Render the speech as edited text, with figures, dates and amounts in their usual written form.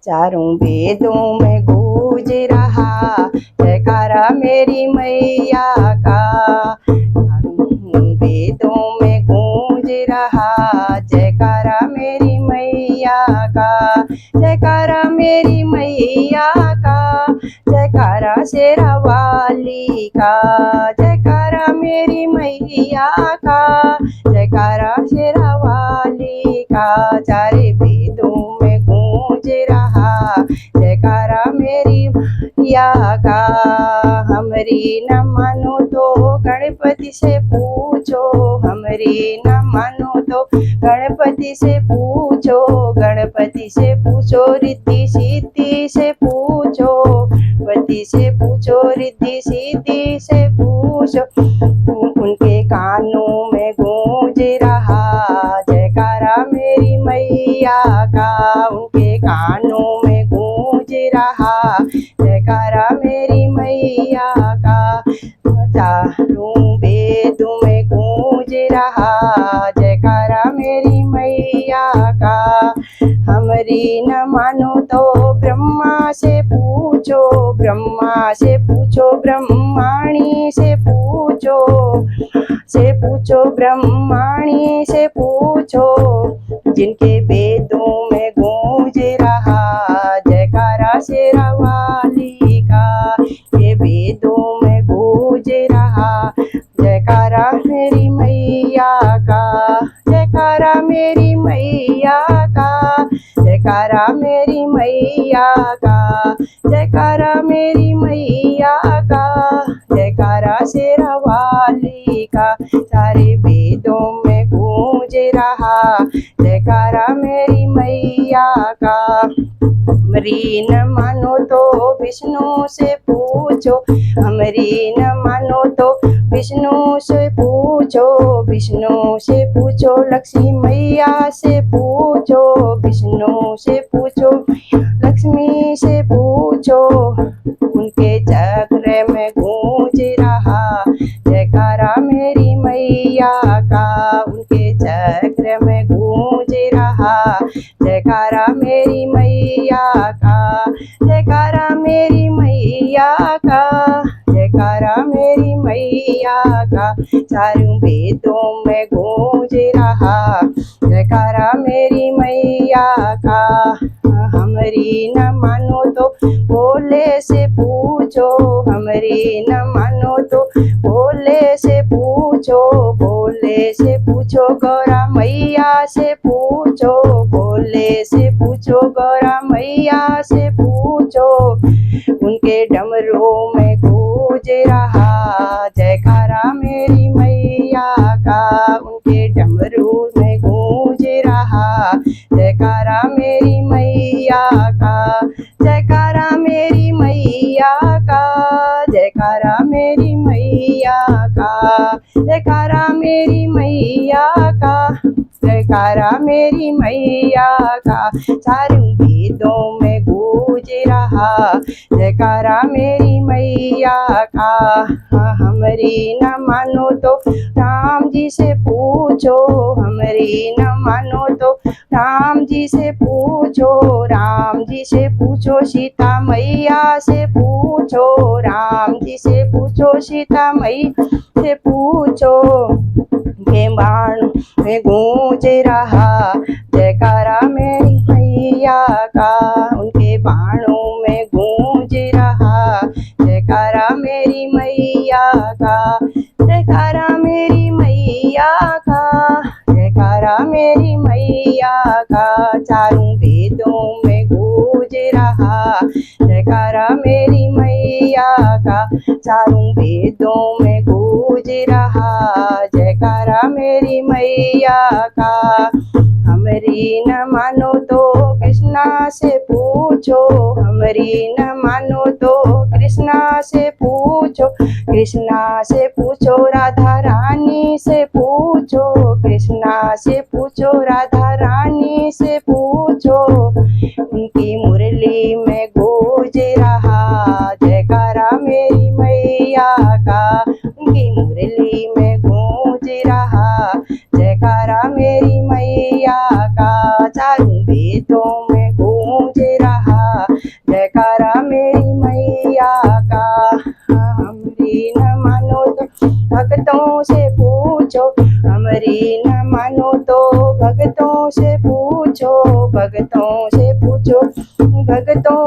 चारों वेदों में गूंज रहा जयकारा मेरी मैया का। चारों वेदों में गूंज रहा जयकारा मेरी मैया का। जयकारा मेरी मैया का, जयकारा शेरा वाली का। जयकारा मेरी मैया का, जयकारा शेरा वाली का। चारे वेदों में गूंज रहा जयकारा मेरी मैया का। हमरी न मानो तो गणपति से पूछो, हमरी न मानो तो गणपति से पूछो। गणपति से पूछो, रिद्धि सिद्धि से पूछो। गणपति से पूछो, रिद्धि सिद्धि से पूछो। उनके कानों में गूंज रहा जयकारा मेरी मैया का। उनके कानों में गूंज रहा जयकारा मेरी मैया का। चारों वेदों में गूंज रहा जयकारा मेरी मैया का। हमरी न मानो तो ब्रह्मा से पूछो, ब्रह्मा से पूछो, ब्रह्माणी से पूछो। से पूछो, ब्रह्माणी से पूछो। जिनके वेदों में गूंज रहा जयकारा शेरा वाली का। ये वेदों में गूंज रहा जयकारा मेरी मैया का। जयकारा मेरी मैया का, जयकारा मेरी मैया का। जयकारा मेरी मैया का, जयकारा शेरा वाली का। सारे वेदों में गूंज रहा जयकारा मेरी मैया का। हमरी न मानो तो विष्णु से पूछो, हमरी न मानो तो विष्णु से पूछो। विष्णु से पूछो, लक्ष्मी मैया से पूछो। विष्णु से पूछो, लक्ष्मी से पूछो। उनके चक्र में गूंज रहा जयकारा मेरी मैया का। उनके चक्र में गूंज रहा जयकारा मेरी मैया का। जयकारा मेरी मैया का, जयकारा मेरी मैया का। चारों वेदों में गूंज रहा जयकारा मेरी मैया का। हमरी न मानो तो भोले से पूछो, हमरी न मानो तो भोले से पूछो। भोले से पूछो, गौरा मैया से पूछो। भोले से पूछो, गौरा मैया से पूछो। उनके डमरू में गूंज रहा जयकारा मेरी मैया का। उनके डमरू में गूंज रहा जयकारा मेरी मैया का। जयकारा मेरी मैया का, जयकारा मेरी मैया का। जयकारा मेरी मैया का, जयकारा मेरी मैया का। चारों वेदों में गूंज रहा जयकारा मेरी मैया का। हमरी न मानो तो राम जी से पूछो, हमरी न मानो तो राम जी से पूछो। राम जी से पूछो, सीता मैया से पूछो। राम जी से पूछो, सीता मैया से पूछो। के बाण में गूंज रहा जयकारा मेरी मैया का। उनके बाणों में गूंज रहा जयकारा मेरी मैया का। जयकारा मेरी मैया का, जयकारा मेरी मैया का। चारों वेदों में गूंज रहा जयकारा मेरी मैया का। चारों वेदों में गूंज रहा जयकारा मेरी मैया का। हमरी न मानो तो कृष्णा से पूछो, हमरी न मानो तो कृष्णा से पूछो। कृष्णा से पूछो, राधा रानी से पूछो। कृष्णा से पूछो, राधा रानी से पूछो। उनकी मुरली में गूंज रहा जयकारा मेरी मैया का। उनकी मुरली में गूंज रहा जयकारा मेरी मैया का। चारों वेदों में गूंज रहा भक्तों से पूछो, हमारी न मानो तो भक्तों से पूछो, भक्तों से पूछो, भक्तों